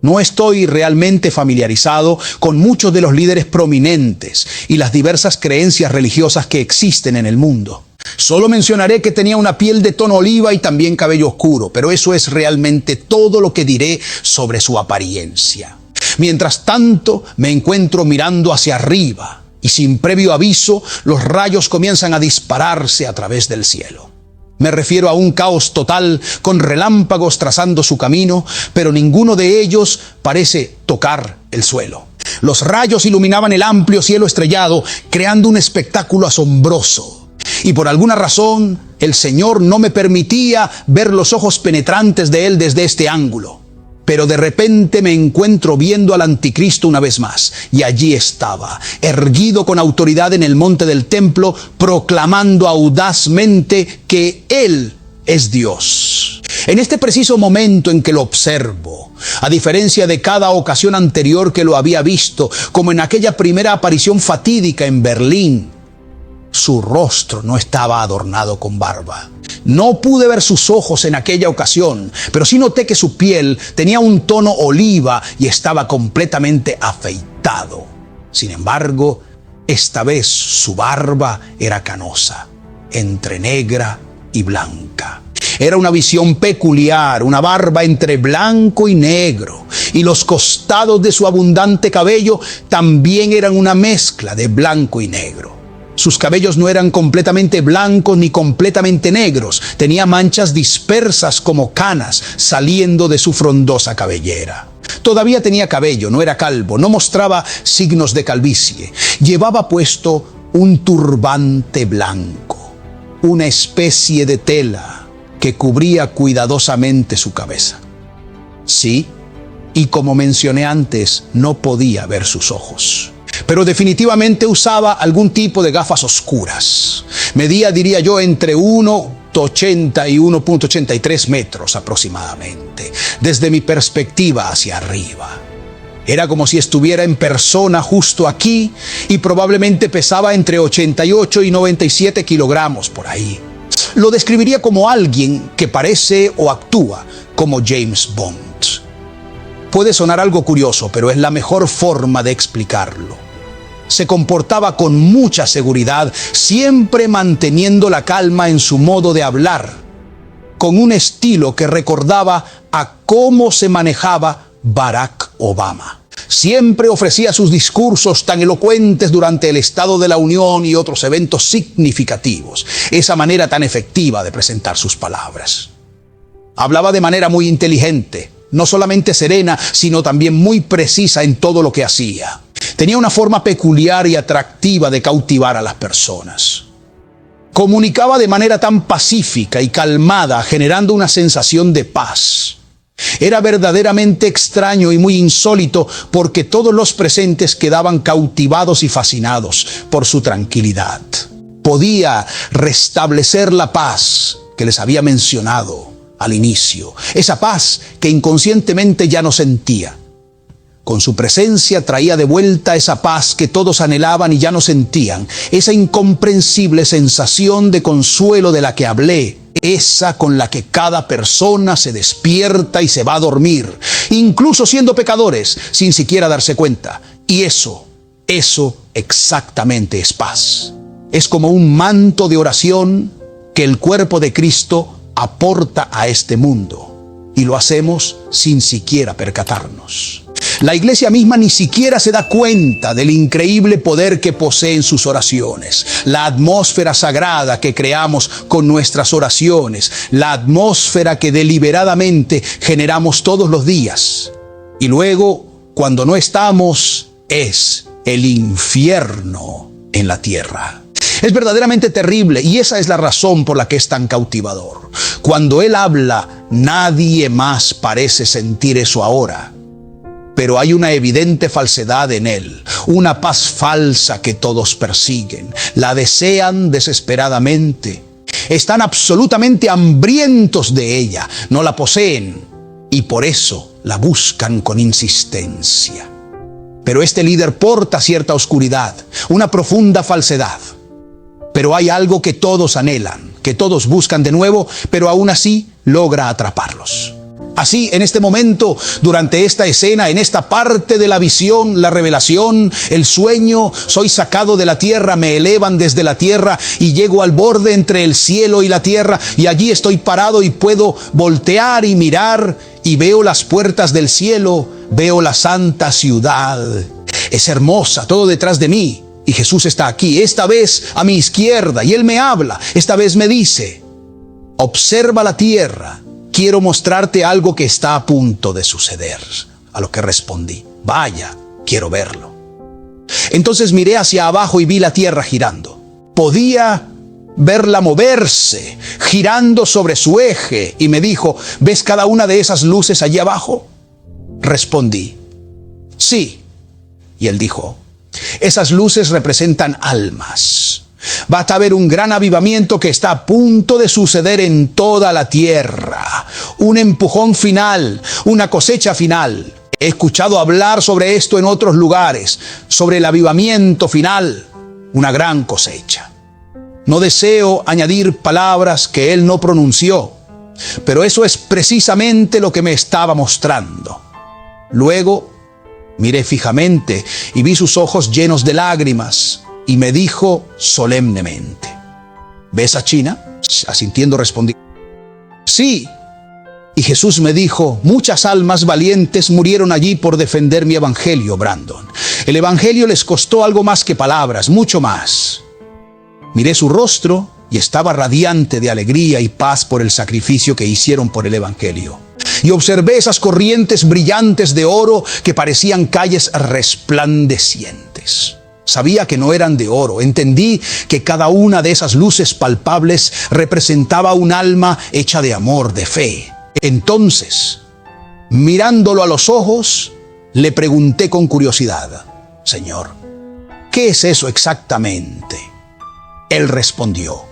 No estoy realmente familiarizado con muchos de los líderes prominentes y las diversas creencias religiosas que existen en el mundo. Solo mencionaré que tenía una piel de tono oliva y también cabello oscuro, pero eso es realmente todo lo que diré sobre su apariencia. Mientras tanto, me encuentro mirando hacia arriba y sin previo aviso, los rayos comienzan a dispararse a través del cielo. Me refiero a un caos total con relámpagos trazando su camino, pero ninguno de ellos parece tocar el suelo. Los rayos iluminaban el amplio cielo estrellado, creando un espectáculo asombroso. Y por alguna razón, el Señor no me permitía ver los ojos penetrantes de Él desde este ángulo. Pero de repente me encuentro viendo al anticristo una vez más. Y allí estaba, erguido con autoridad en el monte del templo, proclamando audazmente que Él es Dios. En este preciso momento en que lo observo, a diferencia de cada ocasión anterior que lo había visto, como en aquella primera aparición fatídica en Berlín, su rostro no estaba adornado con barba. No pude ver sus ojos en aquella ocasión, pero sí noté que su piel tenía un tono oliva y estaba completamente afeitado. Sin embargo, esta vez su barba era canosa, entre negra y blanca. Era una visión peculiar, una barba entre blanco y negro, y los costados de su abundante cabello también eran una mezcla de blanco y negro. Sus cabellos no eran completamente blancos ni completamente negros. Tenía manchas dispersas como canas saliendo de su frondosa cabellera. Todavía tenía cabello, no era calvo, no mostraba signos de calvicie. Llevaba puesto un turbante blanco, una especie de tela que cubría cuidadosamente su cabeza. Sí, y como mencioné antes, no podía ver sus ojos. Pero definitivamente usaba algún tipo de gafas oscuras. Medía, diría yo, entre 1,80 y 1,83 metros aproximadamente, desde mi perspectiva hacia arriba. Era como si estuviera en persona justo aquí y probablemente pesaba entre 88 y 97 kilogramos por ahí. Lo describiría como alguien que parece o actúa como James Bond. Puede sonar algo curioso, pero es la mejor forma de explicarlo. Se comportaba con mucha seguridad, siempre manteniendo la calma en su modo de hablar, con un estilo que recordaba a cómo se manejaba Barack Obama. Siempre ofrecía sus discursos tan elocuentes durante el Estado de la Unión y otros eventos significativos, esa manera tan efectiva de presentar sus palabras. Hablaba de manera muy inteligente, no solamente serena, sino también muy precisa en todo lo que hacía. Tenía una forma peculiar y atractiva de cautivar a las personas. Comunicaba de manera tan pacífica y calmada, generando una sensación de paz. Era verdaderamente extraño y muy insólito porque todos los presentes quedaban cautivados y fascinados por su tranquilidad. Podía restablecer la paz que les había mencionado al inicio. Esa paz que inconscientemente ya no sentía. Con su presencia traía de vuelta esa paz que todos anhelaban y ya no sentían. Esa incomprensible sensación de consuelo de la que hablé. Esa con la que cada persona se despierta y se va a dormir, incluso siendo pecadores, sin siquiera darse cuenta. Y eso exactamente es paz. Es como un manto de oración que el cuerpo de Cristo aporta a este mundo. Y lo hacemos sin siquiera percatarnos. La iglesia misma ni siquiera se da cuenta del increíble poder que posee en sus oraciones, la atmósfera sagrada que creamos con nuestras oraciones, la atmósfera que deliberadamente generamos todos los días. Y luego, cuando no estamos, es el infierno en la tierra. Es verdaderamente terrible y esa es la razón por la que es tan cautivador. Cuando Él habla, nadie más parece sentir eso ahora. Pero hay una evidente falsedad en Él, una paz falsa que todos persiguen, la desean desesperadamente, están absolutamente hambrientos de ella, no la poseen y por eso la buscan con insistencia. Pero este líder porta cierta oscuridad, una profunda falsedad. Pero hay algo que todos anhelan, que todos buscan de nuevo, pero aún así logra atraparlos. Así, en este momento, durante esta escena, en esta parte de la visión, la revelación, el sueño, soy sacado de la tierra, me elevan desde la tierra y llego al borde entre el cielo y la tierra y allí estoy parado y puedo voltear y mirar y veo las puertas del cielo, veo la santa ciudad. Es hermosa, todo detrás de mí y Jesús está aquí, esta vez a mi izquierda y Él me habla, esta vez me dice, observa la tierra. Quiero mostrarte algo que está a punto de suceder. A lo que respondí, vaya, quiero verlo. Entonces miré hacia abajo y vi la tierra girando. Podía verla moverse, girando sobre su eje. Y me dijo, ¿ves cada una de esas luces allí abajo? Respondí, sí. Y él dijo, esas luces representan almas. Va a haber un gran avivamiento que está a punto de suceder en toda la tierra. Un empujón final, una cosecha final. He escuchado hablar sobre esto en otros lugares, sobre el avivamiento final, una gran cosecha. No deseo añadir palabras que él no pronunció, pero eso es precisamente lo que me estaba mostrando. Luego miré fijamente y vi sus ojos llenos de lágrimas. Y me dijo solemnemente, ¿ves a China? Asintiendo respondí, sí. Y Jesús me dijo, muchas almas valientes murieron allí por defender mi evangelio, Brandon. El evangelio les costó algo más que palabras, mucho más. Miré su rostro y estaba radiante de alegría y paz por el sacrificio que hicieron por el evangelio. Y observé esas corrientes brillantes de oro que parecían calles resplandecientes. Sabía que no eran de oro. Entendí que cada una de esas luces palpables representaba un alma hecha de amor, de fe. Entonces, mirándolo a los ojos, le pregunté con curiosidad, Señor, ¿qué es eso exactamente? Él respondió,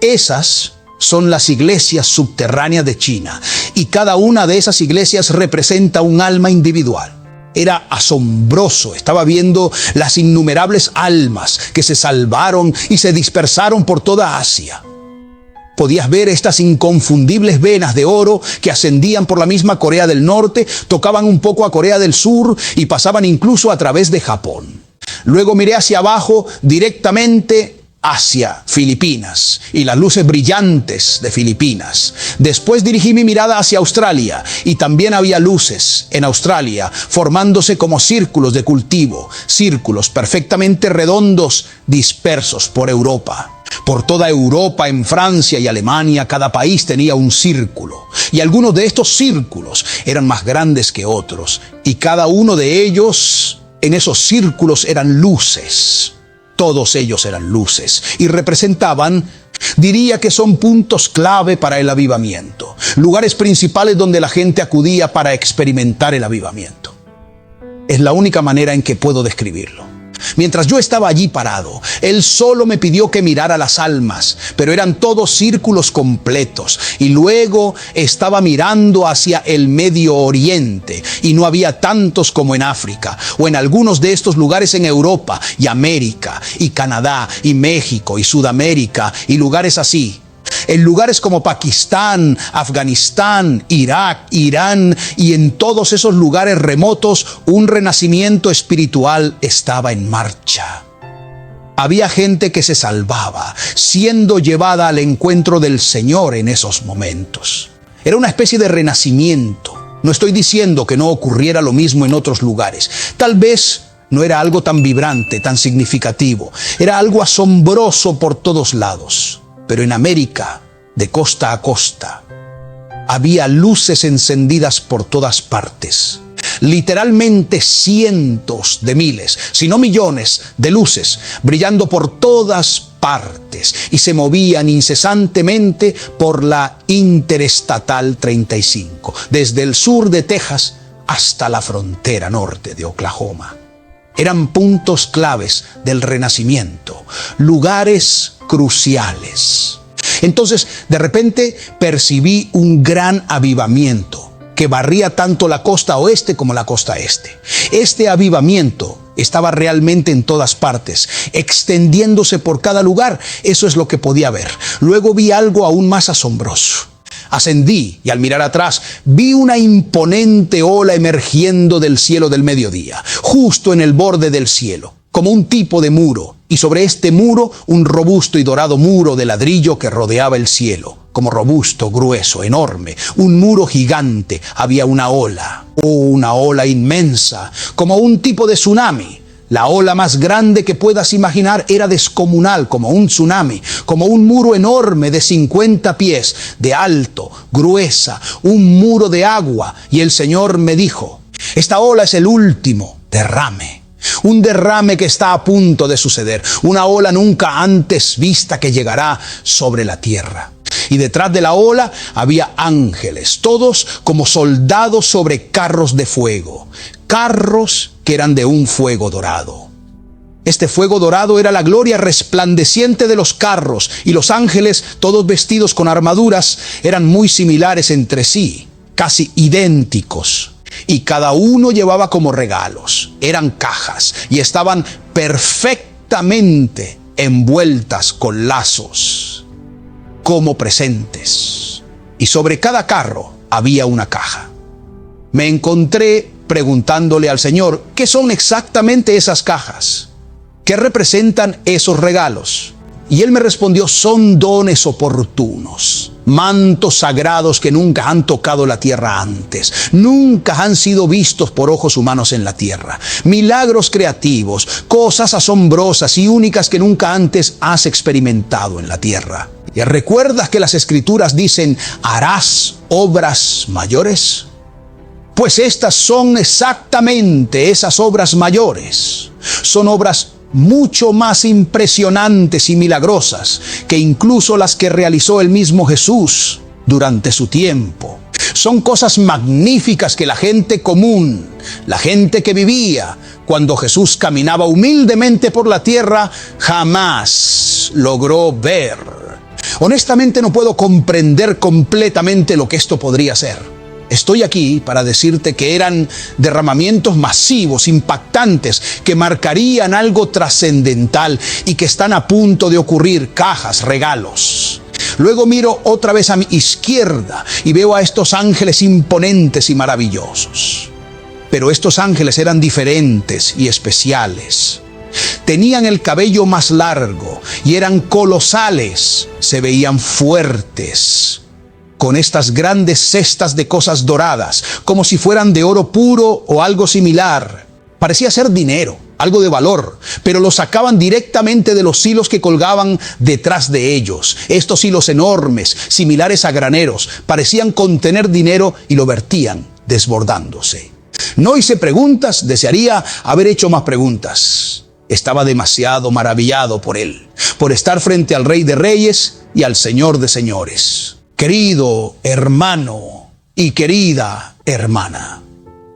esas son las iglesias subterráneas de China y cada una de esas iglesias representa un alma individual. Era asombroso, estaba viendo las innumerables almas que se salvaron y se dispersaron por toda Asia. Podías ver estas inconfundibles venas de oro que ascendían por la misma Corea del Norte, tocaban un poco a Corea del Sur y pasaban incluso a través de Japón. Luego miré hacia abajo directamente hacia Filipinas y las luces brillantes de Filipinas. Después dirigí mi mirada hacia Australia y también había luces en Australia formándose como círculos de cultivo, círculos perfectamente redondos dispersos por Europa. Por toda Europa, en Francia y Alemania, cada país tenía un círculo. Y algunos de estos círculos eran más grandes que otros. Y cada uno de ellos, en esos círculos, eran luces. Todos ellos eran luces y representaban, diría que son puntos clave para el avivamiento, lugares principales donde la gente acudía para experimentar el avivamiento. Es la única manera en que puedo describirlo. Mientras yo estaba allí parado, Él solo me pidió que mirara las almas, pero eran todos círculos completos. Y luego estaba mirando hacia el Medio Oriente, y no había tantos como en África, o en algunos de estos lugares en Europa, y América, y Canadá, y México, y Sudamérica, y lugares así. En lugares como Pakistán, Afganistán, Irak, Irán y en todos esos lugares remotos, un renacimiento espiritual estaba en marcha. Había gente que se salvaba, siendo llevada al encuentro del Señor en esos momentos. Era una especie de renacimiento. No estoy diciendo que no ocurriera lo mismo en otros lugares. Tal vez no era algo tan vibrante, tan significativo. Era algo asombroso por todos lados. Pero en América, de costa a costa, había luces encendidas por todas partes. Literalmente cientos de miles, si no millones de luces, brillando por todas partes y se movían incesantemente por la Interestatal 35, desde el sur de Texas hasta la frontera norte de Oklahoma. Eran puntos claves del renacimiento, lugares cruciales. Entonces, de repente percibí un gran avivamiento que barría tanto la costa oeste como la costa este. Este avivamiento estaba realmente en todas partes, extendiéndose por cada lugar. Eso es lo que podía ver. Luego vi algo aún más asombroso. Ascendí y al mirar atrás vi una imponente ola emergiendo del cielo del mediodía, justo en el borde del cielo, como un tipo de muro, y sobre este muro un robusto y dorado muro de ladrillo que rodeaba el cielo, como robusto, grueso, enorme, un muro gigante. Había una ola inmensa, como un tipo de tsunami. La ola más grande que puedas imaginar era descomunal, como un tsunami, como un muro enorme de 50 pies, de alto, gruesa, un muro de agua. Y el Señor me dijo, esta ola es el último derrame. Un derrame que está a punto de suceder, una ola nunca antes vista que llegará sobre la tierra. Y detrás de la ola había ángeles, todos como soldados sobre carros de fuego, carros que eran de un fuego dorado. Este fuego dorado era la gloria resplandeciente de los carros, y los ángeles, todos vestidos con armaduras, eran muy similares entre sí, casi idénticos. Y cada uno llevaba como regalos. Eran cajas y estaban perfectamente envueltas con lazos, como presentes. Y sobre cada carro había una caja. Me encontré preguntándole al Señor, ¿qué son exactamente esas cajas? ¿Qué representan esos regalos? Y Él me respondió, son dones oportunos, mantos sagrados que nunca han tocado la tierra antes, nunca han sido vistos por ojos humanos en la tierra, milagros creativos, cosas asombrosas y únicas que nunca antes has experimentado en la tierra. ¿Y recuerdas que las Escrituras dicen, harás obras mayores? Pues estas son exactamente esas obras mayores. Son obras mucho más impresionantes y milagrosas que incluso las que realizó el mismo Jesús durante su tiempo. Son cosas magníficas que la gente común, la gente que vivía cuando Jesús caminaba humildemente por la tierra, jamás logró ver. Honestamente no puedo comprender completamente lo que esto podría ser. Estoy aquí para decirte que eran derramamientos masivos, impactantes, que marcarían algo trascendental y que están a punto de ocurrir, cajas, regalos. Luego miro otra vez a mi izquierda y veo a estos ángeles imponentes y maravillosos. Pero estos ángeles eran diferentes y especiales. Tenían el cabello más largo y eran colosales, se veían fuertes, con estas grandes cestas de cosas doradas, como si fueran de oro puro o algo similar. Parecía ser dinero, algo de valor, pero lo sacaban directamente de los hilos que colgaban detrás de ellos. Estos hilos enormes, similares a graneros, parecían contener dinero y lo vertían, desbordándose. No hice preguntas, desearía haber hecho más preguntas. Estaba demasiado maravillado por él, por estar frente al Rey de Reyes y al Señor de Señores. Querido hermano y querida hermana,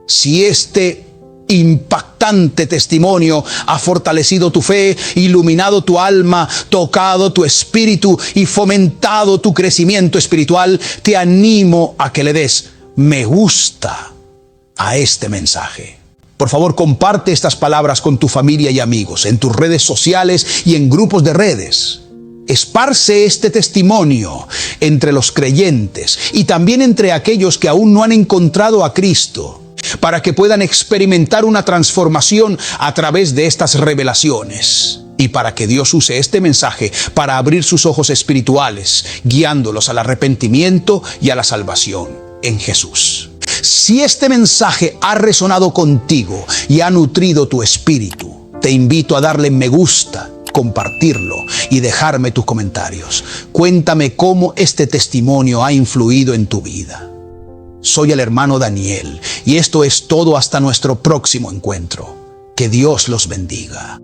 si este impactante impactante testimonio ha fortalecido tu fe, iluminado tu alma, tocado tu espíritu y fomentado tu crecimiento espiritual, te animo a que le des me gusta a este mensaje. Por favor, comparte estas palabras con tu familia y amigos, en tus redes sociales y en grupos de redes. Esparce este testimonio entre los creyentes y también entre aquellos que aún no han encontrado a Cristo, para que puedan experimentar una transformación a través de estas revelaciones y para que Dios use este mensaje para abrir sus ojos espirituales, guiándolos al arrepentimiento y a la salvación en Jesús. Si este mensaje ha resonado contigo y ha nutrido tu espíritu, te invito a darle me gusta, compartirlo y dejarme tus comentarios. Cuéntame cómo este testimonio ha influido en tu vida. Soy el hermano Daniel y esto es todo hasta nuestro próximo encuentro. Que Dios los bendiga.